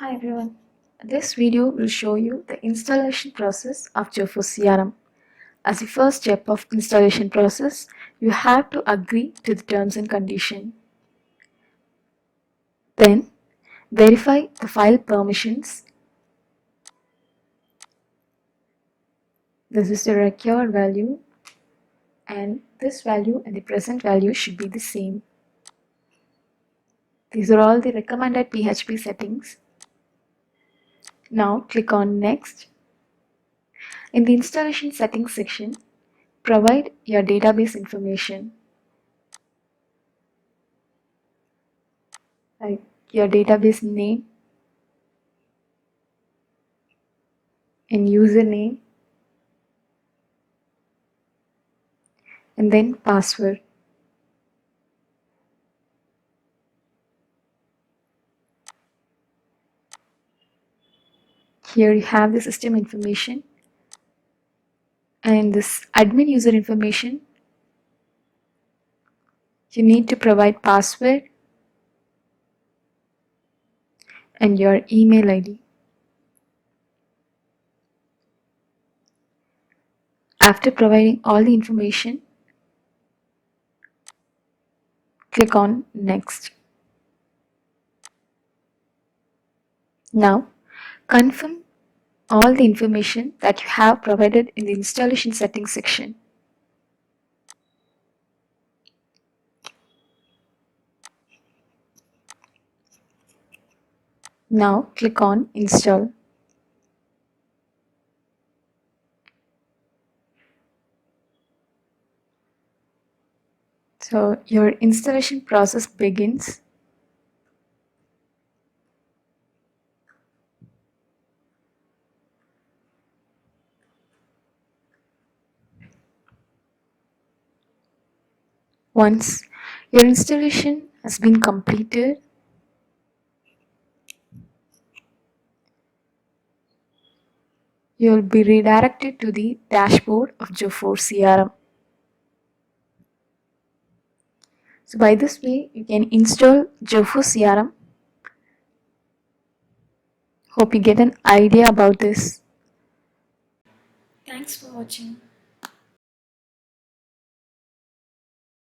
Hi everyone. This video will show you the installation process of Joforce CRM. As the first step of installation process, you have to agree to the terms and condition. Then, verify the file permissions. This is the required value, and this value and the present value should be the same. These are all the recommended PHP settings. Now click on Next. In the installation settings section, provide your database information like your database name and username and then password. Here you have the system information, and in this admin user information you need to provide password and your email ID. After providing all the information, click on Next. Now confirm all the information that you have provided in the installation settings section. Now click on Install. So your installation process begins. Once your installation has been completed, you will be redirected to the dashboard of Joforce CRM. So by this way, you can install Joforce CRM. Hope you get an idea about this. Thanks for watching.